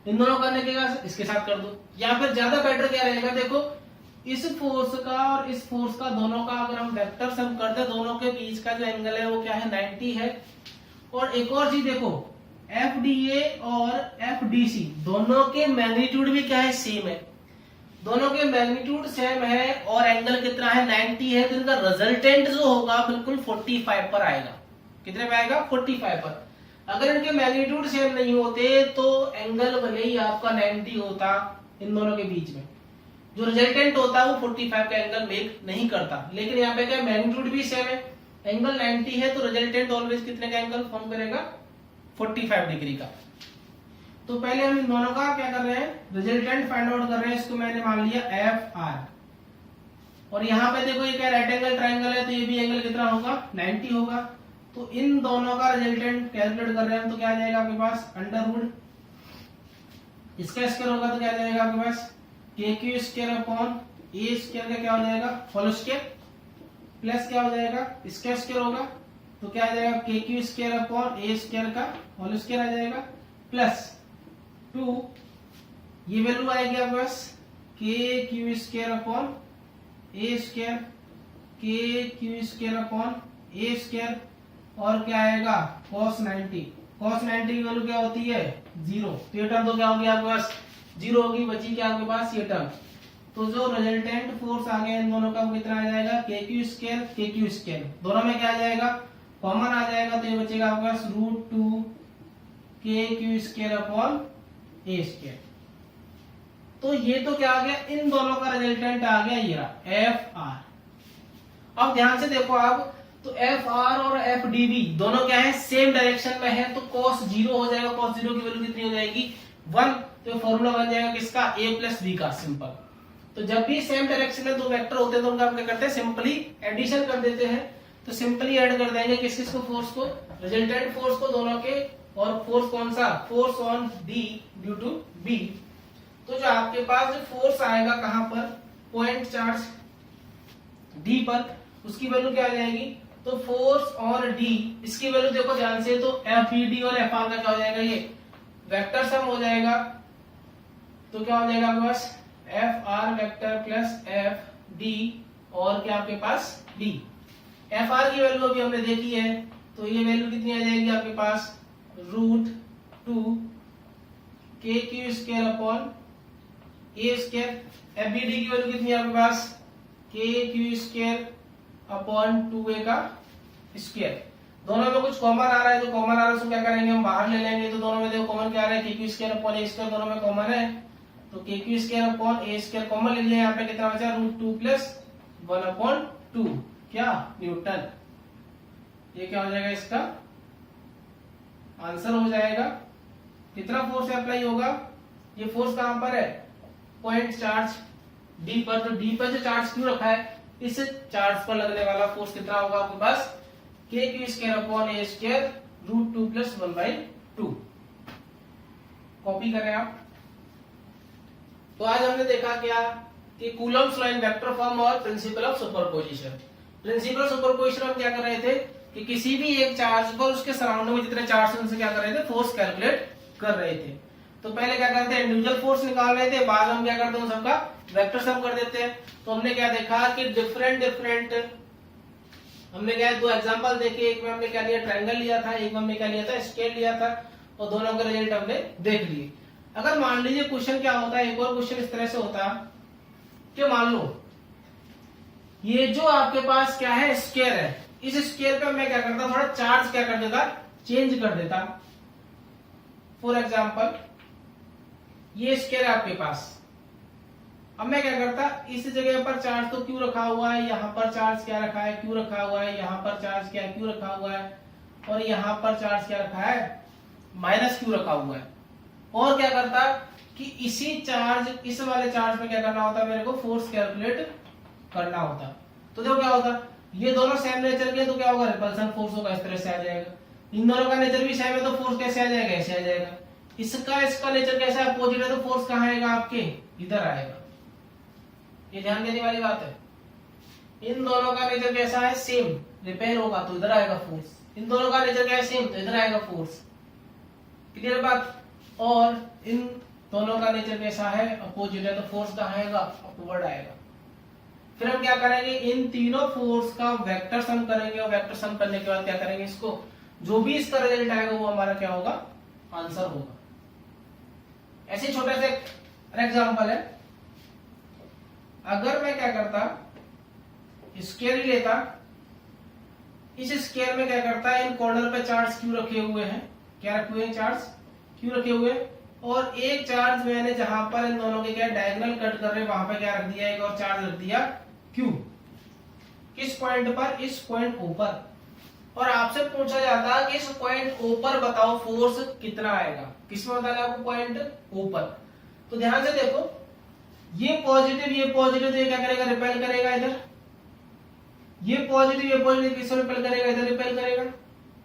इन दोनों करने के बाद इसके साथ कर दो, या फिर ज्यादा बेटर क्या रहेगा, देखो इस फोर्स का और इस फोर्स का दोनों का अगर हम वेक्टर सम करते हैं, दोनों के बीच का जो एंगल है वो क्या है 90 है। और एक और चीज देखो FDA और FDC दोनों के मैग्नीट्यूड भी क्या है सेम है, दोनों के मैग्नीट्यूड सेम है और एंगल कितना है 90 है, तो इनका रिजल्टेंट जो होगा बिल्कुल 45 पर आएगा। कितने पे आएगा 45 पर। अगर इनके मैग्नीट्यूड सेम नहीं होते तो एंगल भले ही आपका 90 होता, इन दोनों के बीच में जो रिजल्टेंट होता है वो 45 का एंगल मेक नहीं करता, लेकिन यहाँ पे क्या मैग्नीट्यूड भी सेम है, एंगल 90 है तो रिजल्टेंट ऑलवेज कितने का एंगल फॉर्म करेगा 45 डिग्री का। तो पहले हम इन दोनों का क्या कर रहे हैं रिजल्टेंट फाइंड आउट कर रहे हैं, इसको मैंने मान लिया FR। और यहाँ पे देखो ये क्या राइट एंगल ट्राइंगल है तो ये भी एंगल कितना होगा 90 होगा। तो इन दोनों का रिजल्टेंट कैलकुलेट कर रहे हैं तो क्या आ जाएगा आपके पास अंडर इसका स्क्वायर होगा तो क्या आ जाएगा आपके पास के q square upon a square का क्या हो जाएगा होल स्क्वायर प्लस क्या हो जाएगा इसका स्क्वायर होगा तो क्या आ जाएगा के q square upon a square का होल स्क्वायर आ जाएगा प्लस 2 ये वैल्यू आएगी आपके पास के q square upon a square के q square upon a square और क्या आएगा cos 90 की वैल्यू क्या होती है 0, तो ये टर्म तो क्या होगी आपके पास 0 होगी, बची क्या आपके पास ये टर्म। तो जो रिजल्टेंट फोर्स आ गया इन दोनों का वो कितना आ जाएगा के क्यू स्क्वायर दोनों में क्या आ जाएगा कॉमन आ जाएगा तो ये बचेगा आपके पास √2 के q square upon a square. तो ये तो क्या आ गया इन दोनों का रिजल्टेंट आ गया ये रहा FR। अब ध्यान से देखो आप तो FR और FDB दोनों क्या है सेम डायरेक्शन में है तो cos 0 हो जाएगा, cos 0 की वैल्यू कितनी हो जाएगी 1, तो फॉर्मूला बन जाएगा किसका a प्लस बी का सिंपल। तो जब भी सेम डायरेक्शन में दो वेक्टर होते हैं तो उनका हम क्या करते हैं सिंपली एडिशन कर देते हैं, तो सिंपली ऐड कर देंगे किस किस को फोर्स को रिजल्टेंट फोर्स को दोनों के, और फोर्स कौन सा force on D due to B। तो जो आपके पास जो फोर्स आएगा कहां पर पॉइंट चार्ज D पर उसकी वैल्यू क्या आ जाएगी तो फोर्स ऑन D इसकी वैल्यू देखो ध्यान से तो FBD और FR का क्या हो जाएगा ये वेक्टर सम हो जाएगा, तो क्या हो जाएगा आपके पास FR वेक्टर प्लस FD और क्या आपके पास D। FR की वैल्यू अभी हमने देखी है तो ये वैल्यू कितनी आ जाएगी आपके पास √2 के q square upon a square. FBD की वैल्यू कितनी है आपके पास के क्यू स्क्वायर अपॉन 2a का स्क्वायर। दोनों में कुछ कॉमन आ रहा है, जो कॉमन आ रहा है उसको क्या करेंगे हम बाहर ले लेंगे, तो दोनों में देखो कॉमन क्या आ रहा है के q square upon a square दोनों में कॉमन है तो के q square upon a square common ले लिया, यहाँ पे कितना बचा √2 प्लस 1/2 क्या न्यूटन। ये क्या हो जाएगा, इसका आंसर हो जाएगा। कितना फोर्स अप्लाई होगा, ये फोर्स कहां पर है, पॉइंट चार्ज डी पर। तो डी पर जो चार्ज क्यों रखा है, इस चार्ज पर लगने वाला फोर्स कितना होगा आपके पास, के q square upon a square √2 प्लस 1/2। कॉपी करें आप। तो आज हमने देखा क्या कि Coulomb's law in vector form और principle of superposition. Principle of superposition हम क्या कर रहे थे कि किसी भी एक चार्ज पर उसके सराउंडिंग में जितने चार्ज उनसे क्या कर रहे थे, फोर्स कैलकुलेट कर रहे थे। तो पहले क्या करते हैं, इंडिविजुअल फोर्स निकाल रहे थे, बाद हम क्या करते हैं, सबका वेक्टर सम कर देते हैं। तो हमने क्या देखा कि डिफरेंट हमने क्या दो एग्जांपल देखे, एक में हमने क्या लिया ट्रायंगल लिया था, एक में हमने क्या लिया था स्केल लिया था, और दोनों के रिजल्ट हमने देख लिए। अगर मान लीजिए क्वेश्चन क्या होता है, एक और क्वेश्चन इस तरह से होता कि मान लो ये जो आपके पास क्या है स्क्वायर है, इस स्क्वायर पे मैं क्या करता, थोड़ा चार्ज क्या कर देता, चेंज कर देता। फॉर एग्जांपल ये स्क्वायर है आपके पास, अब मैं क्या करता, इस जगह पर चार्ज तो क्यू रखा हुआ है, यहाँ पर चार्ज क्या रखा है, क्यू रखा हुआ है, यहाँ पर चार्ज क्या क्यू रखा हुआ है, और यहाँ पर चार्ज क्या रखा है, माइनस क्यू रखा हुआ है। और क्या करता कि इसी चार्ज, इस वाले चार्ज में क्या करना होता, मेरे को फोर्स कैलकुलेट करना होता। तो देखो क्या होता, ये दोनों सेम नेचर के, तो क्या होगा, रिपल्सन फोर्स होगा, इस तरह से आ जाएगा। इन दोनों का नेचर भी सेम है, तो फोर्स कैसे आ जाएगा, ऐसे आ जाएगा। इसका नेचर कैसा है, अपोजिट है, तो फोर्स कहाँ आएगा, आपके इधर आएगा। ये ध्यान देने वाली बात है। इन दोनों का नेचर कैसा है, सेम, रिपेयर होगा तो इधर आएगा फोर्स। इन दोनों का नेचर क्या है, सेम, तो इधर आएगा फोर्स। क्लियर बात। और इन दोनों का नेचर कैसा है, अपोजिट है, तो फोर्स कहाँ आएगा, अपवर्ड आएगा। फिर हम क्या करेंगे, इन तीनों फोर्स का वेक्टर सम करेंगे, और वेक्टर सम करने के बाद क्या करेंगे, इसको जो भी इसका रिजल्ट आएगा वो हमारा क्या होगा, आंसर होगा। ऐसे छोटे से एग्जांपल है, अगर मैं क्या करता, स्क्वायर ही लेता, इस स्क्वायर में क्या करता है, इन कॉर्नर पे चार्ज क्यू रखे हुए हैं, क्या रखे हुए हैं, चार्ज क्यू रखे हुए, और एक चार्ज मैंने जहां पर इन दोनों के क्या डायगोनल कट कर रहे, वहां पे क्या रख दिया, एक और चार्ज रख दिया क्यू। किस पॉइंट पर, इस पॉइंट ओ पर। और आपसे पूछा जाता है कि इस पॉइंट ओ पर बताओ फोर्स कितना आएगा, किसमें बताया आपको, पॉइंट ओ पर। तो ध्यान से देखो, ये पॉजिटिव तो ये क्या करेगा, रिपेल करेगा इधर। ये पॉजिटिव किसको रिपेल करेगा, इधर रिपेल करेगा।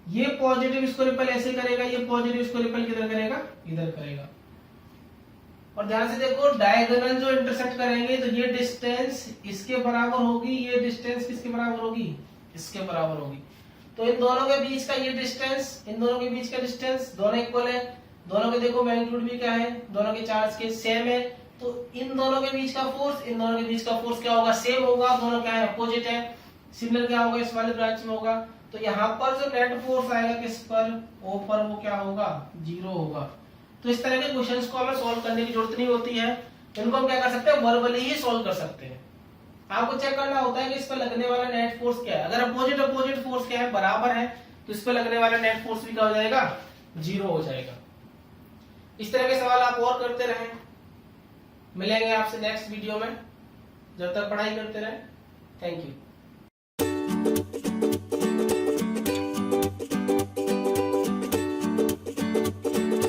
ये पॉजिटिव इसको रिपेल ऐसे करेगा, ये पॉजिटिव इसको रिपेल किधर करेगा, इधर करेगा। और ध्यान से देखो, डायगोनल जो इंटरसेक्ट करेंगे, तो ये डिस्टेंस इसके बराबर होगी, ये डिस्टेंस किसके बराबर होगी, इसके बराबर होगी। तो इन दोनों के बीच का ये डिस्टेंस, इन दोनों के बीच का डिस्टेंस, दोनों इक्वल है। दोनों के देखो मैग्नीट्यूड भी क्या है, दोनों के चार्ज के सेम है। तो इन दोनों के बीच का फोर्स, इन दोनों के बीच का फोर्स क्या होगा, सेम होगा। दोनों क्या है, अपोजिट है। सिमिलर क्या होगा, इस वाले ब्रांच में होगा। तो यहाँ पर जो नेट फोर्स आएगा किस पर, ओ पर, वो क्या होगा, 0 होगा। तो इस तरह के क्वेश्चंस को हमें सॉल्व करने की जरूरत नहीं होती है, इनको हम क्या कर सकते हैं, वर्बली ही सॉल्व कर सकते हैं। आपको चेक करना होता है कि इस पर लगने वाला नेट फोर्स क्या है। अगर अपोजिट फोर्स क्या है, बराबर है, तो इस पर लगने वाला नेट फोर्स भी क्या हो जाएगा, 0 हो जाएगा। इस तरह के सवाल आप और करते रहें। मिलेंगे आपसे नेक्स्ट वीडियो में, जब तक पढ़ाई करते रहें। Thank you.